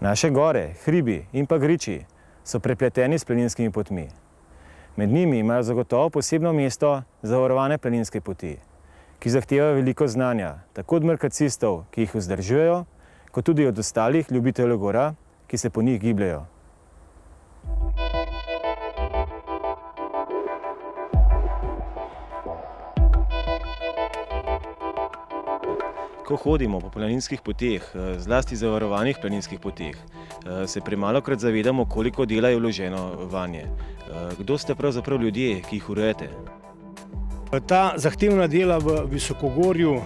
Naše gore, hribi in pa griči so prepleteni s planinskimi potmi. Med njimi imajo zagotovo posebno mesto zavarovane planinske poti, ki zahtevajo veliko znanja, tako od markacistov, ki jih vzdržujejo, kot tudi od ostalih ljubiteljev gora, ki se po njih gibljejo. Ko hodimo po planinskih poteh, zlasti zavarovanih planinskih poteh, se premalokrat zavedamo, koliko dela je vloženo vanje. Kdo ste pravzaprav ljudje, ki jih urejate? Ta zahtevna dela v visokogorju,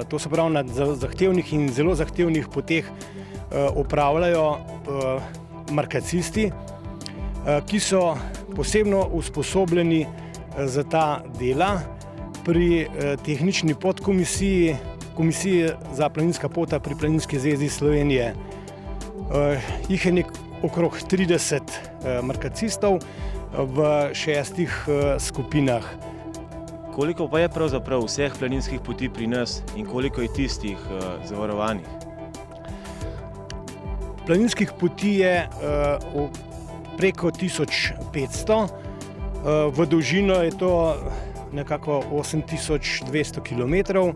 to se pravi na zahtevnih in zelo zahtevnih poteh, opravljajo markacisti, ki so posebno usposobljeni za ta dela. Pri tehnični podkomisiji Komisije za planinska pota pri Planinski zvezi Slovenije jih je okrog 30 markacistov v 6 skupinah. Koliko pa je pravzaprav vseh planinskih poti pri nas in koliko je tistih zavarovanih? Planinskih poti je preko 1500, v dolžino je to nekako 8200 km.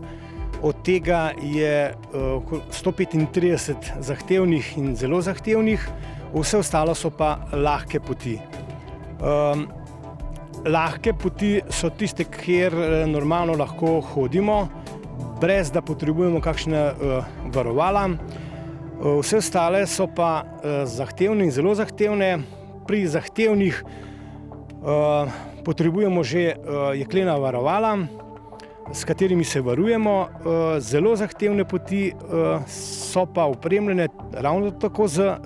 Od tega je 135 zahtevnih in zelo zahtevnih, vse ostalo so pa lahke poti. Lahke poti so tiste, kjer normalno lahko hodimo, brez da potrebujemo kakšne varovala. Vse ostale so pa zahtevne in zelo zahtevne. Pri zahtevnih potrebujemo že jeklena varovala, s katerimi se varujemo. Zelo zahtevne poti so pa opremljene ravno tako z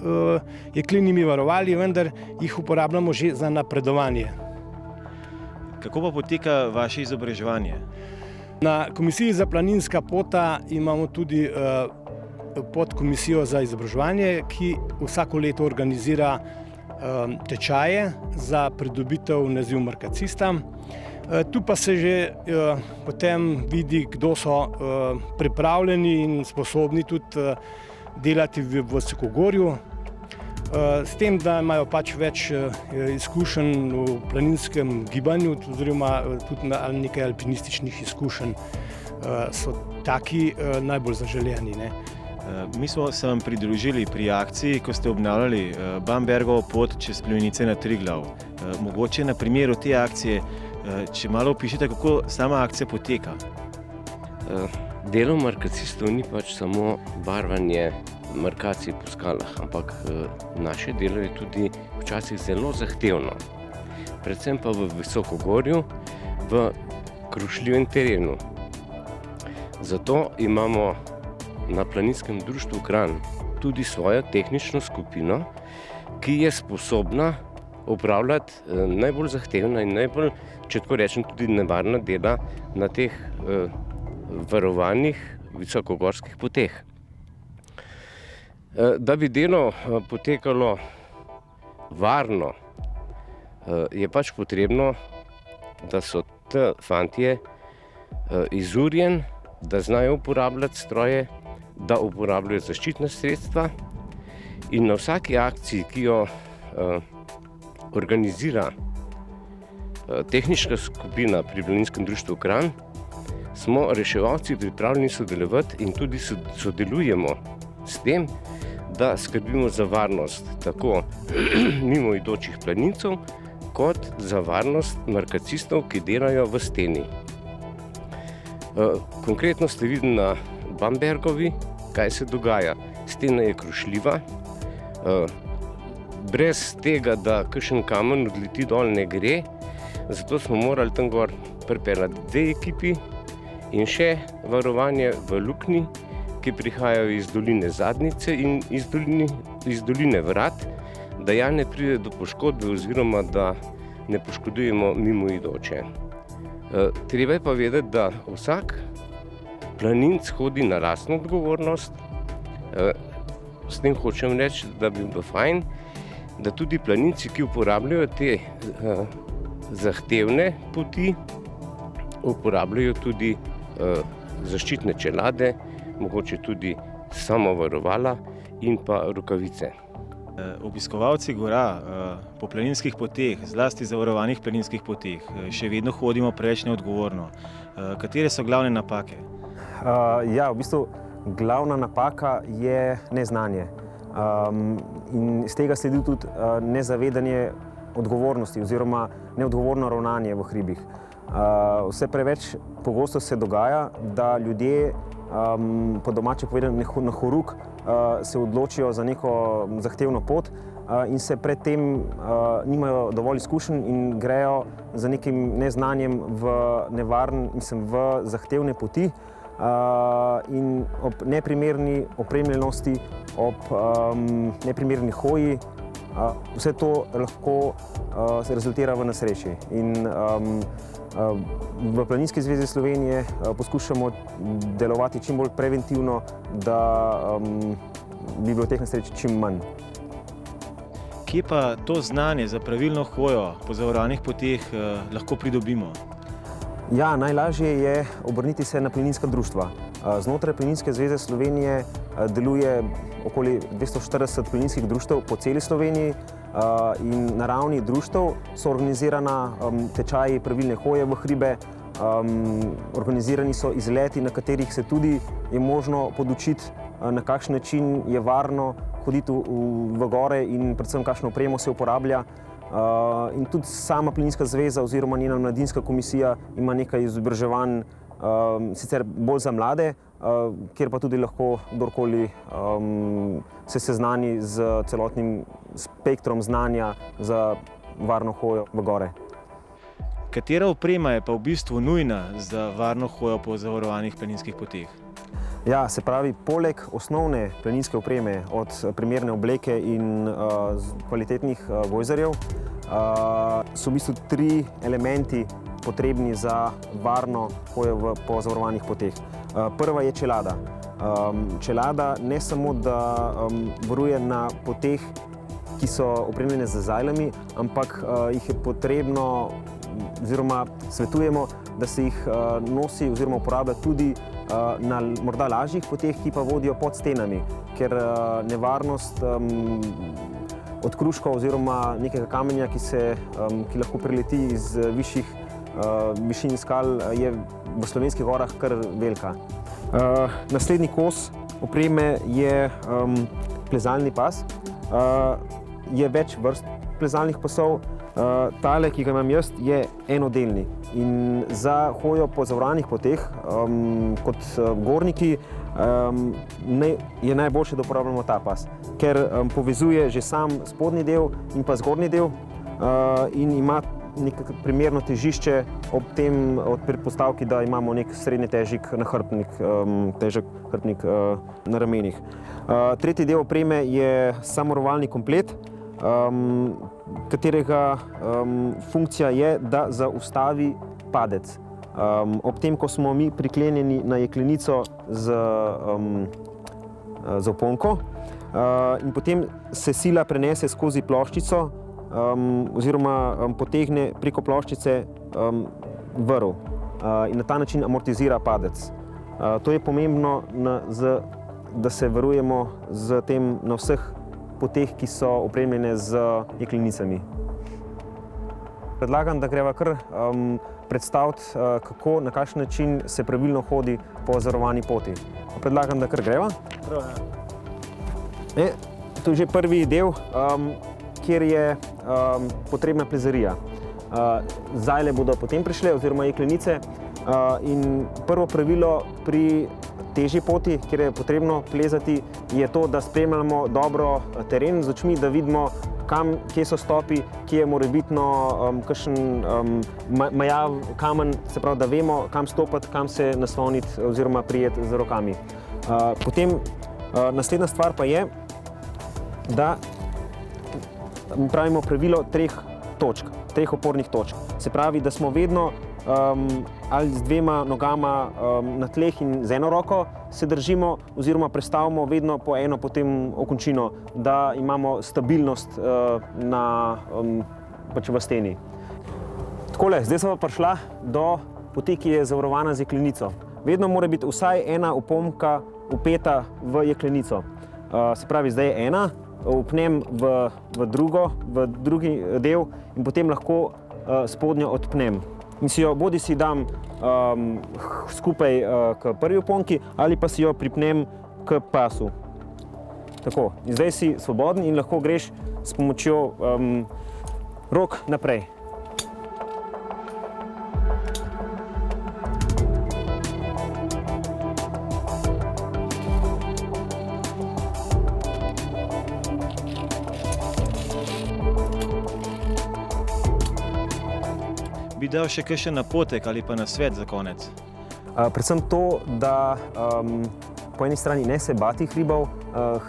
jeklenimi varovali, vendar jih uporabljamo že za napredovanje. Kako pa poteka vaše izobraževanje? Na Komisiji za planinska pota imamo tudi podkomisijo za izobraževanje, ki vsako leto organizira tečaje za pridobitev naziv markacista. Tu pa se že potem vidi, kdo so pripravljeni in sposobni tudi delati v visokogorju, s tem, da imajo pač več izkušenj v planinskem gibanju, oziroma tudi nekaj alpinističnih izkušenj, so taki najbolj zaželeni, ne. Mi smo se vam pridružili pri akciji, ko ste obnavljali Bambergovo pot čez Plevenice na Triglav. Mogoče na primeru te akcije, če malo opišete, kako sama akcija poteka. Delo markacistov ni pač samo barvanje markacij po skalah, ampak naše delo je tudi včasih zelo zahtevno. Predvsem pa v visokogorju, v krušljivem terenu. Zato imamo na Planinskem društvu Kranj tudi svojo tehnično skupino, ki je sposobna upravljati najbolj zahtevna in najbolj, če tako rečem, tudi nevarna dela na teh varovanih visokogorskih poteh. Da bi delo potekalo varno, je pač potrebno, da so ti fantje izurjeni, da znajo uporabljati stroje, da uporabljajo zaščitna sredstva, in na vsaki akciji, ki jo organizira tehnična skupina pri Planinskem društvu Kranj, smo reševalci pripravljeni sodelovati in tudi sodelujemo s tem, da skrbimo za varnost tako mimoidočih planincev, kot za varnost markacistov, ki delajo v steni. Konkretno ste videli na Bambergovi, kaj se dogaja. Stena je krušljiva, brez tega, da kakšen kamen odleti dol, ne gre, zato smo morali tam gor pripeljati 2 ekipi in še varovanje v luknji, ki prihajajo iz doline Zadnjice in iz doline Vrat, da ja ne pride do poškodbe oziroma da ne poškodujemo mimoidoče. Treba je pa vedeti, da vsak planinec hodi na lastno odgovornost. S tem hočem reči, da bi bilo fajn, da tudi planinci, ki uporabljajo te zahtevne poti, uporabljajo tudi zaščitne čelade, mogoče tudi samovarovala in pa rokavice. Obiskovalci gora po planinskih poteh, zlasti zavarovanih planinskih poteh, še vedno hodimo preveč neodgovorno. Katere so glavne napake? Ja, v bistvu glavna napaka je neznanje. In iz tega sledi tudi nezavedanje odgovornosti oziroma neodgovorno ravnanje v hribih. Vse preveč pogosto se dogaja, da ljudje, po domače povedano na horuk, se odločijo za neko zahtevno pot in se predtem nimajo dovolj izkušenj in grejo za nekim neznanjem v zahtevne poti in ob neprimerni opremljenosti, ob neprimerni hoji, vse to lahko se rezultira v nesreči. In v Planinski zvezi Slovenije poskušamo delovati čim bolj preventivno, da bi bilo teh nesreč čim manj. Kje pa to znanje za pravilno hojo po zavarovanih poteh lahko pridobimo? Ja, najlažje je obrniti se na planinska društva. Znotraj Planinske zveze Slovenije deluje okoli 240 planinskih društev po celi Sloveniji in na ravni društev so organizirana tečaji pravilne hoje v hribe, organizirani so izleti, na katerih se tudi je možno podučiti, na kakšen način je varno hoditi v gore in predvsem kakšno opremo se uporablja. In tudi sama Planinska zveza oziroma njena mladinska komisija ima nekaj izobraževanj, sicer bolj za mlade, kjer pa tudi lahko kdorkoli se seznani z celotnim spektrom znanja za varno hojo v gore. Katera oprema je pa v bistvu nujna za varno hojo po zavarovanih planinskih poteh? Ja, se pravi, poleg osnovne planinske opreme, od primerne obleke in kvalitetnih gojzarjev, so v bistvu 3 elementi potrebni za varno hojo po zavarovanih poteh. Prva je čelada. Čelada ne samo, da varuje na poteh, ki so opremljene z zajlami, ampak jih je potrebno, oziroma svetujemo, da se jih nosi oziroma uporablja tudi na morda lažjih poteh, ki pa vodijo pod stenami, ker nevarnost od kruškov oziroma nekega kamenja, ki lahko prileti iz višjih višin skal, je v slovenskih gorah kar velika. Naslednji kos opreme je plezalni pas. Je več vrst plezalnih pasov. Tale, ki ga imam jaz, je enodelni. In za hojo po zavarovanih poteh, kot gorniki, je najboljše, da uporabljamo ta pas, ker povezuje že sam spodnji del in pa zgornji del in ima neko primerno težišče ob predpostavki, da imamo nek srednje težek nahrbtnik, težek hrbtnik na ramenih. Tretji del opreme je samorovalni komplet, katerega funkcija je, da zaustavi padec. Ob tem, ko smo mi priklenjeni na jeklenico z oponko in potem se sila prenese skozi ploščico oziroma potegne preko ploščice vrv in na ta način amortizira padec. To je pomembno, da se varujemo z tem na vseh poteh, ki so opremljene z jeklenicami. Predlagam, da greva kar predstaviti, kako, na kakšen način se pravilno hodi po zavarovani poti. Predlagam, da kar greva. To je že prvi del, kjer je potrebna plezarija. Zajle bodo potem prišle, oziroma jeklenice. In prvo pravilo pri težji poti, kjer je potrebno plezati, je to, da spremljamo dobro teren z očmi, da vidimo, kje so stopi, kje je morebitno kakšen majav kamen, se pravi, da vemo, kam stopiti, kam se nasloniti oziroma prijeti z rokami. Potem naslednja stvar pa je, da pravimo pravilo 3 točk, 3 opornih točk. Se pravi, da smo vedno ali z 2 nogama na tleh in z eno roko se držimo oziroma prestavimo vedno po eno potem okončino, da imamo stabilnost v steni. Takole, zdaj smo pa prišla do poti, ki je zavarovana z jeklenico. Vedno mora biti vsaj ena opomka vpeta v jeklenico. Se pravi, zdaj je ena, vpnem v drugi del in potem lahko spodnjo odpnem. In si jo bodi si dam skupaj k prvi oponki ali pa si jo pripnem k pasu. Tako, in zdaj si svoboden in lahko greš s pomočjo rok naprej. Bi dal še kakšen napotek ali pa nasvet za konec? Predvsem to, da po eni strani ne se bati hribov, v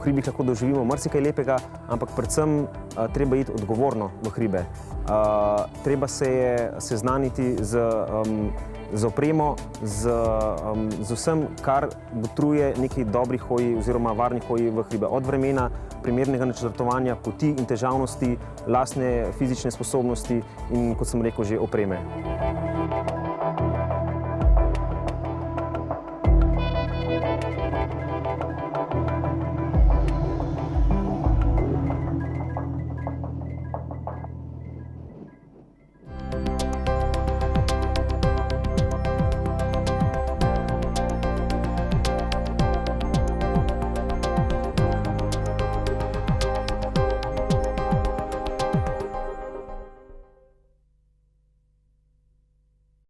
hribih lahko doživimo marsikaj lepega, ampak predvsem treba iti odgovorno v hribe. Treba se je seznaniti z opremo, z vsem, kar botruje neki dobri hoji oziroma varni hoji v hribe. Od vremena, primernega načrtovanja poti in težavnosti, lastne fizične sposobnosti in, kot sem rekel, že opreme.